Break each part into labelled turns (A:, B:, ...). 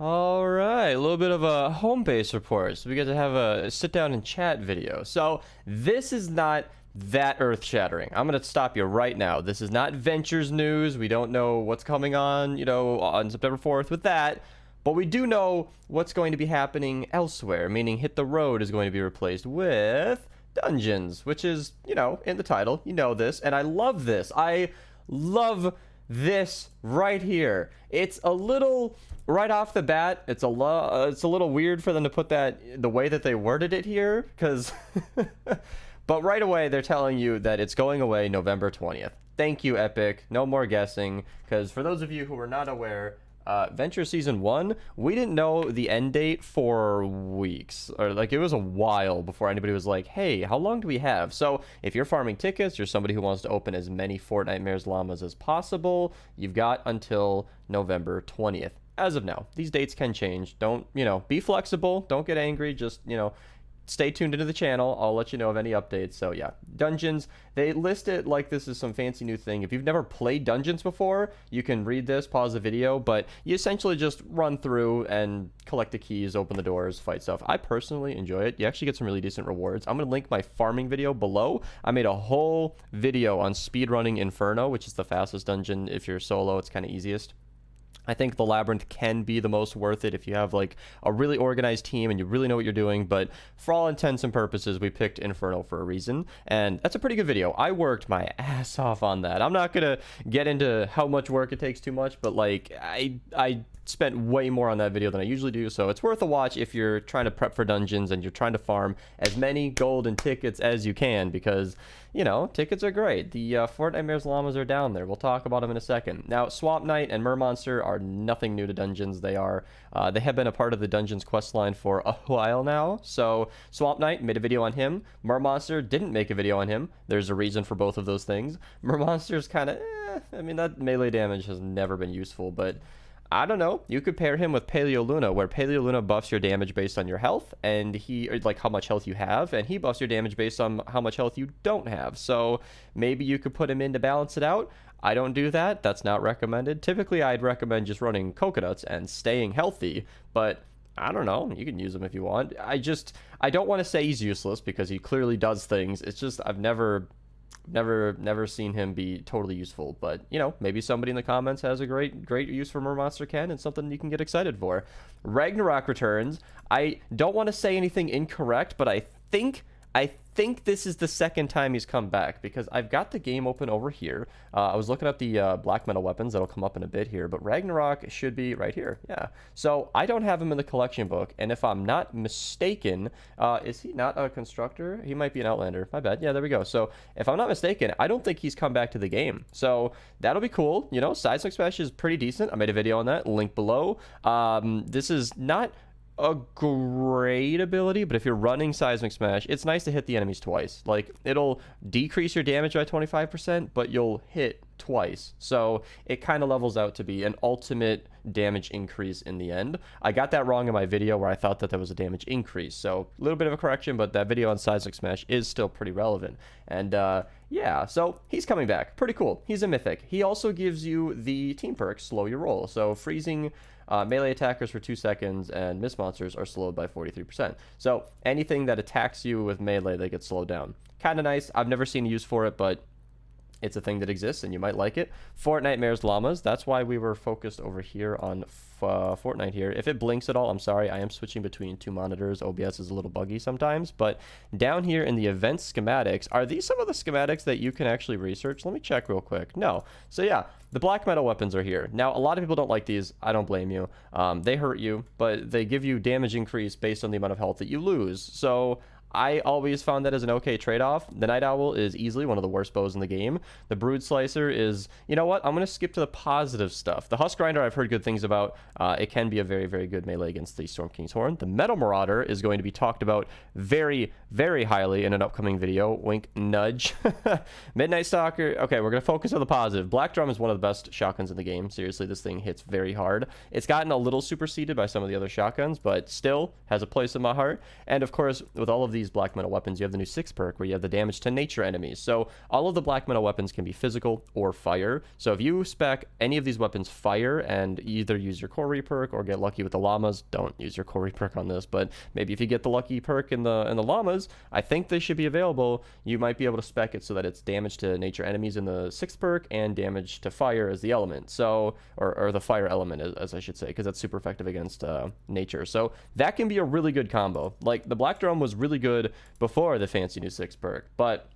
A: All right, a little bit of a home base report. So we get to have a sit down and chat video. So this is not that earth shattering. I'm going to stop you right now. This is not Ventures news. We don't know what's coming on, on September 4th with that. But we do know what's going to be happening elsewhere, meaning Hit the Road is going to be replaced with Dungeons, which is, in the title. You know this. And I love this. I love this right here. It's a little right off the bat. It's a little weird for them to put that the way that they worded it here, because but right away they're telling you that it's going away November 20th. Thank you, Epic. No more guessing, because for those of you who are not aware, Venture Season 1, we didn't know the end date for weeks, or it was a while before anybody was like, hey, how long do we have? So if you're farming tickets, you're somebody who wants to open as many Fortnite Mayor's Llamas as possible, you've got until November 20th. As of now, these dates can change. Don't, be flexible. Don't get angry. Just, stay tuned into the channel. I'll let you know of any updates. So yeah, Dungeons, they list it like this is some fancy new thing. If you've never played Dungeons before, you can read this, pause the video, but you essentially just run through and collect the keys, open the doors, fight stuff. I personally enjoy it. You actually get some really decent rewards. I'm going to link my farming video below. I made a whole video on speedrunning Inferno, which is the fastest dungeon. If you're solo, it's kind of easiest. I think the Labyrinth can be the most worth it if you have a really organized team and you really know what you're doing, but for all intents and purposes, we picked Inferno for a reason, and that's a pretty good video. I worked my ass off on that. I'm not gonna get into how much work it takes too much, but I spent way more on that video than I usually do, so it's worth a watch if you're trying to prep for dungeons and you're trying to farm as many golden tickets as you can, because tickets are great. The Fortnite Mayor's Llamas are down there. We'll talk about them in a second. Now, Swamp Knight and Mermonster are nothing new to Dungeons. They have been a part of the Dungeons questline for a while now. So Swamp Knight made a video on him. Mermonster didn't make a video on him. There's a reason for both of those things. Mermonster's kind of, that melee damage has never been useful, but I don't know. You could pair him with Paleo Luna, where Paleo Luna buffs your damage based on your health, and how much health you have, and he buffs your damage based on how much health you don't have. So maybe you could put him in to balance it out. I don't do that. That's not recommended. Typically, I'd recommend just running coconuts and staying healthy, but I don't know. You can use him if you want. I don't want to say he's useless because he clearly does things. It's just I've never seen him be totally useful, but maybe somebody in the comments has a great use for Mermonster Ken and something you can get excited for. Ragnarok returns. I don't want to say anything incorrect, but I think this is the second time he's come back, because I've got the game open over here. I was looking at the black metal weapons that'll come up in a bit here, but Ragnarok should be right here. Yeah. So I don't have him in the collection book, and if I'm not mistaken, is he not a constructor? He might be an Outlander. My bad. Yeah, there we go. So if I'm not mistaken, I don't think he's come back to the game. So that'll be cool. Seismic Smash is pretty decent. I made a video on that. Link below. This is not a great ability, but if you're running Seismic Smash, it's nice to hit the enemies twice. It'll decrease your damage by 25%, but you'll hit twice, so it kind of levels out to be an ultimate damage increase in the end. I got that wrong in my video where I thought that there was a damage increase, so a little bit of a correction, but that video on Seismic Smash is still pretty relevant. And yeah, so he's coming back. Pretty cool. He's a mythic. He also gives you the team perk, Slow Your Roll, so freezing melee attackers for 2 seconds, and miss monsters are slowed by 43%. So anything that attacks you with melee, they get slowed down. Kind of nice. I've never seen a use for it, but it's a thing that exists, and you might like it. Fortnite Mayor's Llamas. That's why we were focused over here on Fortnite here. If it blinks at all, I'm sorry. I am switching between 2 monitors. OBS is a little buggy sometimes. But down here in the event schematics, are these some of the schematics that you can actually research? Let me check real quick. No. So yeah, the black metal weapons are here. Now, a lot of people don't like these. I don't blame you. They hurt you, but they give you damage increase based on the amount of health that you lose. So I always found that as an okay trade-off. The Night Owl is easily one of the worst bows in the game. The Brood Slicer is, you know what? I'm going to skip to the positive stuff. The Husk Grinder I've heard good things about. It can be a very, very good melee against the Storm King's Horn. The Metal Marauder is going to be talked about very, very highly in an upcoming video. Wink, nudge. Midnight Stalker. Okay, we're going to focus on the positive. Black Drum is one of the best shotguns in the game. Seriously, this thing hits very hard. It's gotten a little superseded by some of the other shotguns, but still has a place in my heart. And of course, with all of these these black metal weapons, you have the new 6 perk where you have the damage to nature enemies. So all of the black metal weapons can be physical or fire. So if you spec any of these weapons fire and either use your core perk or get lucky with the llamas, don't use your core perk on this, but maybe if you get the lucky perk in the llamas, I think they should be available. You might be able to spec it so that it's damage to nature enemies in the 6th perk and damage to fire as the element. So, or the fire element, as I should say, because that's super effective against nature. So that can be a really good combo. Like, the Black Drum was really good before the fancy new 6 perk, but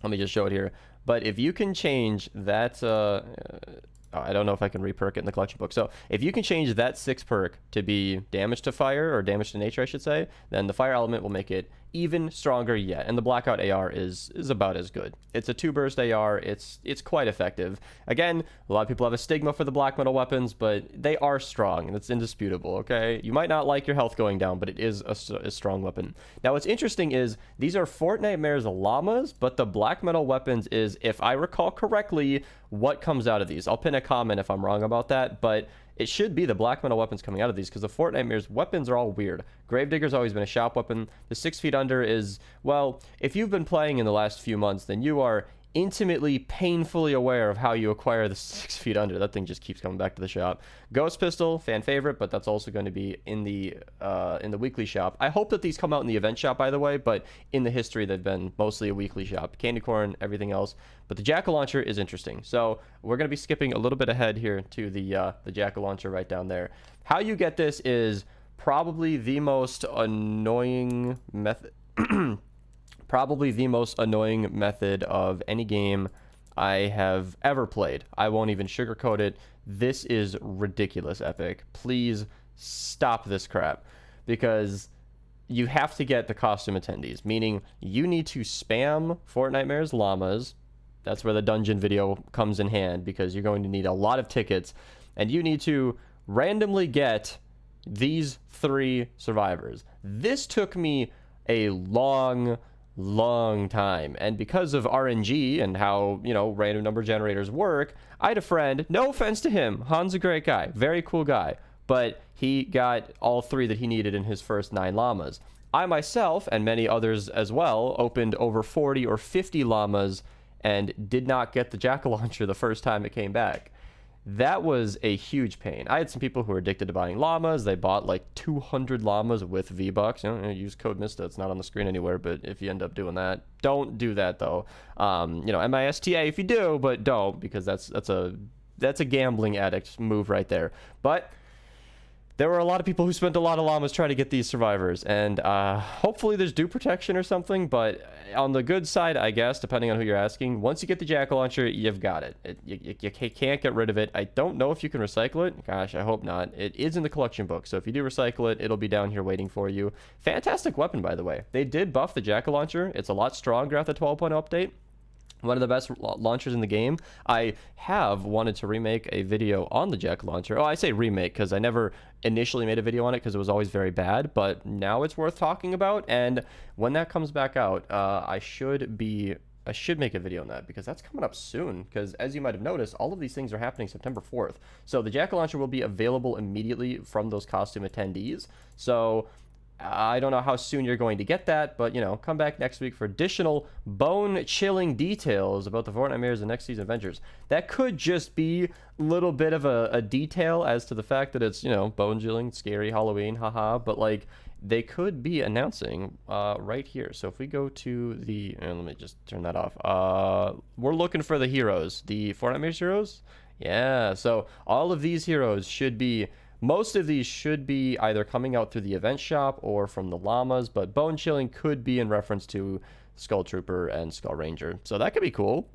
A: let me just show it here. But if you can change that, I don't know if I can reperk it in the collection book. So if you can change that 6 perk to be damage to fire, or damage to nature, I should say, then the fire element will make it even stronger yet. And the Blackout AR is about as good. It's a 2-burst AR. It's quite effective. Again, a lot of people have a stigma for the black metal weapons, but they are strong, and it's indisputable, okay? You might not like your health going down, but it is a strong weapon. Now, what's interesting is these are Fortnitemare's llamas, but the black metal weapons is, if I recall correctly, what comes out of these. I'll pin a comment if I'm wrong about that, but it should be the black metal weapons coming out of these, because the Fortnitemare's weapons are all weird. Gravedigger's always been a shop weapon. The 6 feet under is, well, if you've been playing in the last few months, then you are intimately, painfully aware of how you acquire the 6 feet under. That thing just keeps coming back to the shop. Ghost Pistol, fan favorite, but that's also going to be in the weekly shop. I hope that these come out in the event shop, by the way, but in the history they've been mostly a weekly shop. Candy corn, everything else. But the Jackal Launcher is interesting. So we're going to be skipping a little bit ahead here to the Jackal Launcher right down there. How you get this is probably the most annoying method. Probably the most annoying method of any game I have ever played. I won't even sugarcoat it. This is ridiculous, Epic. Please stop this crap, because you have to get the costume attendees, meaning you need to spam Fortnitemare's llamas. That's where the dungeon video comes in hand, because you're going to need a lot of tickets, and you need to randomly get these 3 survivors. This took me a long time, and because of RNG and how, you know, random number generators work, I had a friend, no offense to him, Han's a great guy, very cool guy, but he got all 3 that he needed in his first 9 llamas. I myself, and many others as well, opened over 40 or 50 llamas and did not get the Jackal Launcher the first time it came back. That was a huge pain. I had some people who were addicted to buying llamas. They bought like 200 llamas with V-Bucks. You know, use code Mista. It's not on the screen anywhere, but if you end up doing that, don't do that though. You know, MISTA if you do, but don't, because that's a gambling addict move right there. But there were a lot of people who spent a lot of llamas trying to get these survivors, and hopefully there's due protection or something, but on the good side, I guess, depending on who you're asking, once you get the Jackal Launcher, you've got it. You can't get rid of it. I don't know if you can recycle it. Gosh, I hope not. It is in the collection book, so if you do recycle it, it'll be down here waiting for you. Fantastic weapon, by the way. They did buff the Jackal Launcher. It's a lot stronger after the 12.0 update. One of the best launchers in the game. I have wanted to remake a video on the Jackal Launcher. Oh, I say remake because I never initially made a video on it because it was always very bad, but now it's worth talking about, and when that comes back out, I should make a video on that, because that's coming up soon, because as you might have noticed, all of these things are happening September 4th. So the Jackal Launcher will be available immediately from those costume attendees. So I don't know how soon you're going to get that, but, you know, come back next week for additional bone-chilling details about the Fortnitemares and next season adventures. That could just be a little bit of a detail as to the fact that it's, you know, bone-chilling, scary, Halloween, haha, but, like, they could be announcing right here. So if we go to the, and let me just turn that off. We're looking for the heroes, the Fortnitemares heroes. Yeah, so all of these heroes should be, most of these should be either coming out through the event shop or from the llamas, but Bone Chilling could be in reference to Skull Trooper and Skull Ranger. So that could be cool.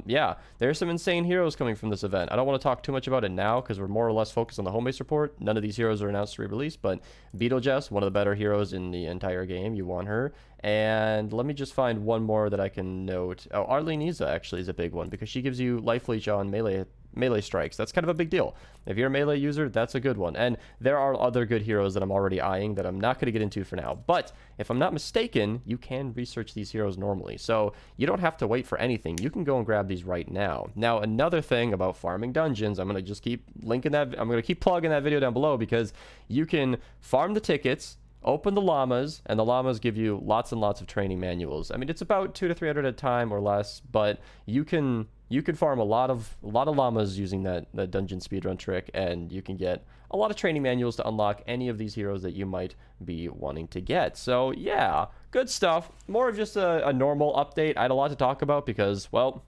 A: Yeah, there's some insane heroes coming from this event. I don't want to talk too much about it now because we're more or less focused on the Homebase report. None of these heroes are announced to re-release, but Beetlejuice, one of the better heroes in the entire game. You want her. And let me just find one more that I can note. Oh, Arlene-Iza actually is a big one because she gives you life leech on melee strikes. That's kind of a big deal. If you're a melee user, that's a good one. And there are other good heroes that I'm already eyeing that I'm not going to get into for now. But if I'm not mistaken, you can research these heroes normally. So you don't have to wait for anything. You can go and grab these right now. Now, another thing about farming dungeons, I'm going to just keep linking that. I'm going to keep plugging that video down below because you can farm the tickets open the llamas, and the llamas give you lots and lots of training manuals. I mean, it's about 200 to 300 at a time or less, but you can farm a lot of llamas using that dungeon speedrun trick, and you can get a lot of training manuals to unlock any of these heroes that you might be wanting to get. So yeah, good stuff. More of just a normal update. I had a lot to talk about because, well,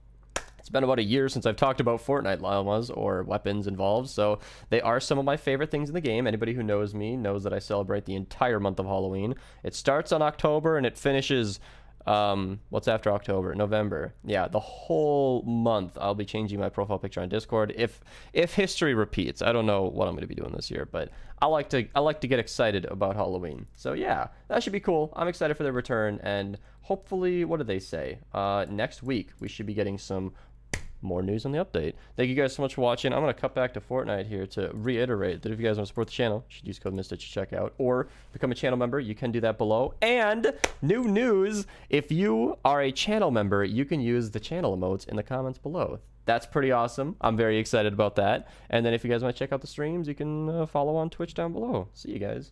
A: it's been about a year since I've talked about Fortnite llamas or weapons involved, so they are some of my favorite things in the game. Anybody who knows me knows that I celebrate the entire month of Halloween. It starts on October and it finishes, what's after October? November. Yeah, the whole month I'll be changing my profile picture on Discord if history repeats. I don't know what I'm going to be doing this year, but I like to get excited about Halloween. So yeah, that should be cool. I'm excited for their return, and hopefully, what did they say? Next week we should be getting some more news on the update. Thank you guys so much for watching. I'm going to cut back to Fortnite here to reiterate that if you guys want to support the channel, you should use code Mista to check out, or become a channel member. You can do that below. And new news, if you are a channel member, you can use the channel emotes in the comments below. That's pretty awesome. I'm very excited about that. And then if you guys want to check out the streams, you can follow on Twitch down below. See you guys.